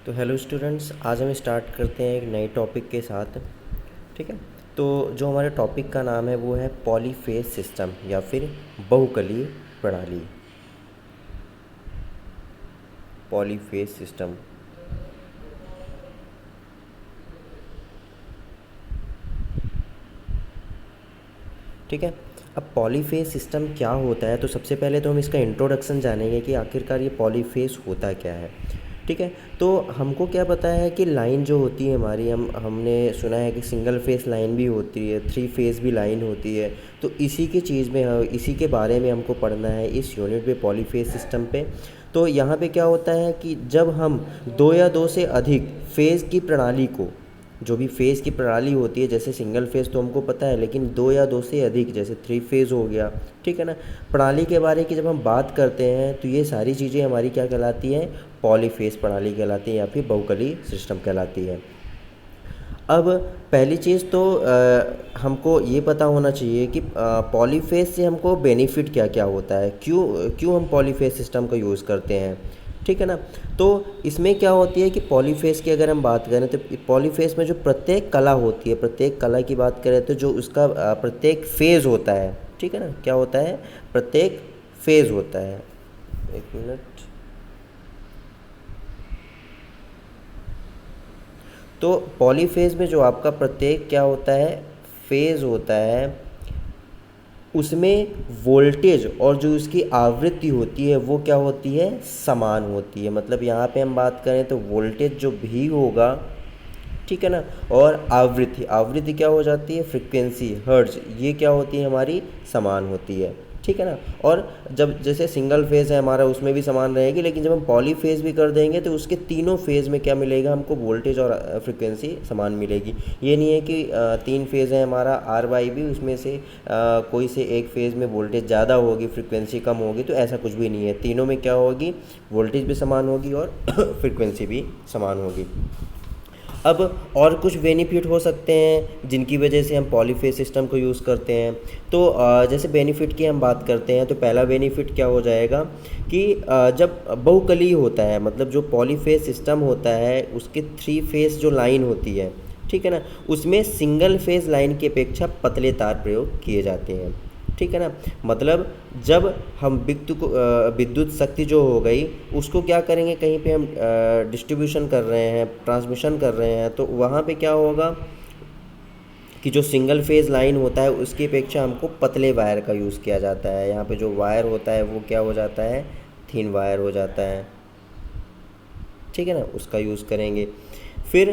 तो hello students, आज हम स्टार्ट करते हैं एक नए टॉपिक के साथ। ठीक है। तो जो हमारे टॉपिक का नाम है वो है पॉलीफेज सिस्टम या फिर बहुकलीय प्रणाली। Polyphase system. ठीक है। अब पॉलीफेज सिस्टम क्या होता है, तो सबसे पहले तो हम इसका इंट्रोडक्शन जानेंगे कि आखिरकार ये पॉलीफेज होता क्या है। ठीक है। तो हमको क्या पता है कि लाइन जो होती है हमारी, हमने सुना है कि सिंगल फेस लाइन भी होती है, थ्री फेस भी लाइन होती है। तो इसी की चीज़ में इसी के बारे में हमको पढ़ना है इस यूनिट पे, पॉलीफेज सिस्टम पे। तो यहाँ पे क्या होता है कि जब हम दो या दो से अधिक फेज़ की प्रणाली को, जो भी फेज़ की प्रणाली होती है, जैसे सिंगल फेज़ तो हमको पता है, लेकिन दो या दो से अधिक जैसे थ्री फेज़ हो गया, ठीक है ना, प्रणाली के बारे की जब हम बात करते हैं तो ये सारी चीज़ें हमारी क्या कहलाती हैं, पॉलीफेज़ प्रणाली कहलाती है या फिर बहुकलीय सिस्टम कहलाती है। अब पहली चीज़ तो हमको ये पता होना चाहिए कि पॉलीफेज़ से हमको बेनिफिट क्या क्या होता है, क्यों क्यों हम पॉलीफेज़ सिस्टम का यूज़ करते हैं। ठीक है ना। तो इसमें क्या होती है कि पॉलीफेज़ की अगर हम बात करें तो पॉलीफेज़ में जो प्रत्येक कला होती है, प्रत्येक कला की बात करें तो जो उसका प्रत्येक फेज़ होता है, ठीक है ना, क्या होता है, प्रत्येक फेज़ होता है। एक मिनट। तो पॉलीफेज़ में जो आपका प्रत्येक क्या होता है, फेज़ होता है, उसमें वोल्टेज और जो उसकी आवृत्ति होती है वो क्या होती है, समान होती है। मतलब यहाँ पे हम बात करें तो वोल्टेज जो भी होगा, ठीक है ना, और आवृत्ति आवृत्ति क्या हो जाती है, फ्रिक्वेंसी, हर्ट्ज, ये क्या होती है, हमारी समान होती है। ठीक है ना। और जब जैसे सिंगल फेज़ है हमारा, उसमें भी समान रहेगी, लेकिन जब हम पॉली फेज़ भी कर देंगे तो उसके तीनों फेज़ में क्या मिलेगा, हमको वोल्टेज और फ्रिक्वेंसी समान मिलेगी। ये नहीं है कि तीन फेज़ है हमारा आर वाई भी, उसमें से कोई से एक फेज़ में वोल्टेज ज़्यादा होगी, फ्रिक्वेंसी कम होगी, तो ऐसा कुछ भी नहीं है। तीनों में क्या होगी, वोल्टेज भी समान होगी और फ्रिक्वेंसी भी समान होगी। अब और कुछ बेनिफिट हो सकते हैं जिनकी वजह से हम पॉलीफेज सिस्टम को यूज़ करते हैं। तो जैसे बेनिफिट की हम बात करते हैं तो पहला बेनिफिट क्या हो जाएगा कि जब बहुकलीय होता है, मतलब जो पॉलीफेज सिस्टम होता है उसके थ्री फेज जो लाइन होती है, ठीक है ना, उसमें सिंगल फेज लाइन की अपेक्षा पतले तार प्रयोग किए जाते हैं। ठीक है ना। मतलब जब हम विद्युत शक्ति जो हो गई उसको क्या करेंगे, कहीं पे हम डिस्ट्रीब्यूशन कर रहे हैं, ट्रांसमिशन कर रहे हैं, तो वहाँ पे क्या होगा कि जो सिंगल फेज़ लाइन होता है उसकी अपेक्षा हमको पतले वायर का यूज़ किया जाता है। यहाँ पे जो वायर होता है वो क्या हो जाता है, थिन वायर हो जाता है। ठीक है ना, उसका यूज़ करेंगे। फिर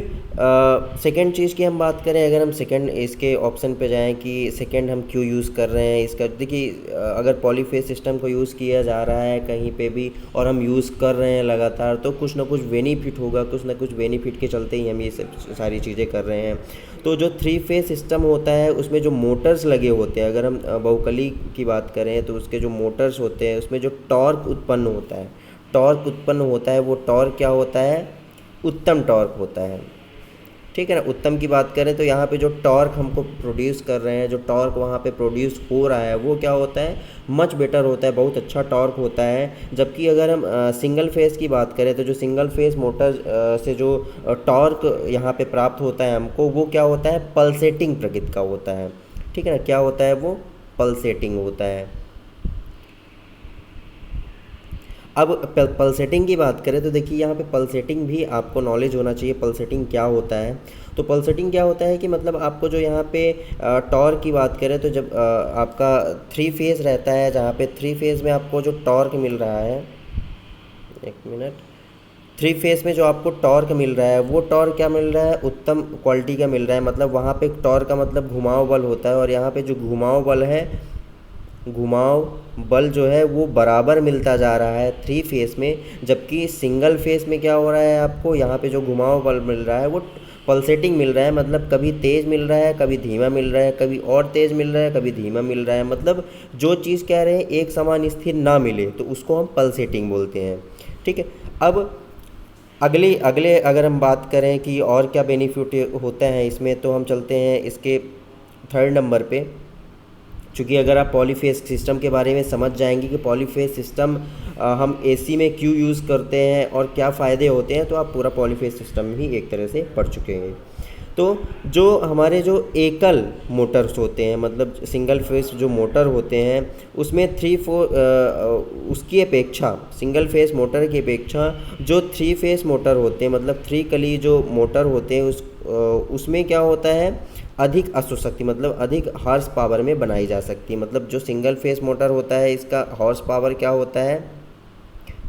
सेकंड चीज़ की हम बात करें, अगर हम सेकंड इसके ऑप्शन पे जाएं कि सेकंड हम क्यों यूज़ कर रहे हैं इसका, देखिए अगर पॉलीफेज सिस्टम को यूज़ किया जा रहा है कहीं पे भी और हम यूज़ कर रहे हैं लगातार, तो कुछ ना कुछ बेनिफिट होगा, कुछ ना कुछ बेनिफिट के चलते ही हम ये सब सारी चीज़ें कर रहे हैं। तो जो थ्री फेज सिस्टम होता है उसमें जो मोटर्स लगे होते हैं, अगर हम बहुकली की बात करें तो उसके जो मोटर्स होते हैं उसमें जो टॉर्क उत्पन्न होता है, वो टॉर्क क्या होता है, उत्तम टॉर्क होता है। ठीक है ना। उत्तम की बात करें तो यहाँ पे जो टॉर्क हमको प्रोड्यूस कर रहे हैं, जो टॉर्क वहाँ पे प्रोड्यूस हो रहा है वो क्या होता है, मच बेटर होता है, बहुत अच्छा टॉर्क होता है। जबकि अगर हम सिंगल फेज़ की बात करें तो जो सिंगल फेज़ मोटर से जो टॉर्क यहाँ पे प्राप्त होता है हमको, वो क्या होता है, पल्सेटिंग प्रकृति का होता है। ठीक है ना, क्या होता है, वो पल्सेटिंग होता है। अब पल्सेटिंग की बात करें तो देखिए यहाँ पे पल्सेटिंग भी आपको नॉलेज होना चाहिए, पल्सेटिंग क्या होता है। तो पल्सेटिंग क्या होता है कि मतलब आपको जो यहाँ पे टॉर्क की बात करें तो जब आपका थ्री फेज़ रहता है, जहाँ पे थ्री फेज़ में आपको जो टॉर्क मिल रहा है, एक मिनट, थ्री फेज़ में जो आपको टॉर्क मिल रहा है वो टॉर्क क्या मिल रहा है, उत्तम क्वालिटी का मिल रहा है। मतलब वहाँ पे टॉर्क का मतलब घुमाव बल होता है, और यहाँ पे जो घुमाव बल है, घुमाव बल जो है वो बराबर मिलता जा रहा है थ्री फेस में। जबकि सिंगल फेस में क्या हो रहा है, आपको यहाँ पे जो घुमाव बल मिल रहा है वो पल्सेटिंग मिल रहा है। मतलब कभी तेज़ मिल रहा है, कभी धीमा मिल रहा है, कभी और तेज़ मिल रहा है, कभी धीमा मिल रहा है। मतलब जो चीज़ कह रहे हैं एक समान स्थिर ना मिले तो उसको हम पल्सेटिंग बोलते हैं। ठीक है। अब अगले अगले अगर हम बात करें कि और क्या बेनिफिट होता है इसमें, तो हम चलते हैं इसके थर्ड नंबर पे। चूँकि अगर आप पॉलीफेज सिस्टम के बारे में समझ जाएंगे कि पॉलीफेज सिस्टम हम एसी में क्यों यूज़ करते हैं और क्या फ़ायदे होते हैं, तो आप पूरा पॉलीफेज सिस्टम ही एक तरह से पढ़ चुके हैं। तो जो हमारे जो एकल मोटर्स होते हैं, मतलब सिंगल फेस जो मोटर होते हैं, उसमें उसकी अपेक्षा, सिंगल फेस मोटर की अपेक्षा जो 3 फेस मोटर होते हैं, मतलब 3 कली जो मोटर होते हैं, उसमें क्या होता है, अधिक अश्वशक्ति मतलब अधिक हॉर्स पावर में बनाई जा सकती है। मतलब जो सिंगल फेस मोटर होता है, इसका हॉर्स पावर क्या होता है,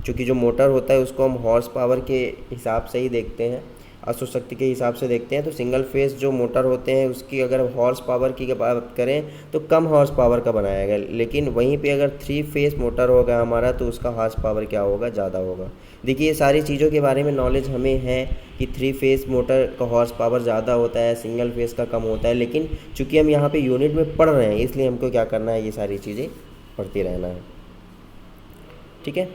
चूँकि जो मोटर होता है उसको हम हॉर्स पावर के हिसाब से ही देखते हैं, अश्वशक्ति के हिसाब से देखते हैं। तो सिंगल फेस जो मोटर होते हैं उसकी अगर हॉर्स पावर की बात करें तो कम हॉर्स पावर का बनाया गया, लेकिन वहीं पे अगर 3 फेस मोटर होगा हमारा तो उसका हॉर्स पावर क्या होगा, ज़्यादा होगा। देखिए, ये सारी चीज़ों के बारे में नॉलेज हमें है कि 3 फेस मोटर का हॉर्स पावर ज़्यादा होता है, सिंगल फेस का कम होता है, लेकिन चूँकि हम यहाँ पर यूनिट में पढ़ रहे हैं इसलिए हमको क्या करना है, ये सारी चीज़ें पढ़ते रहना है। ठीक है।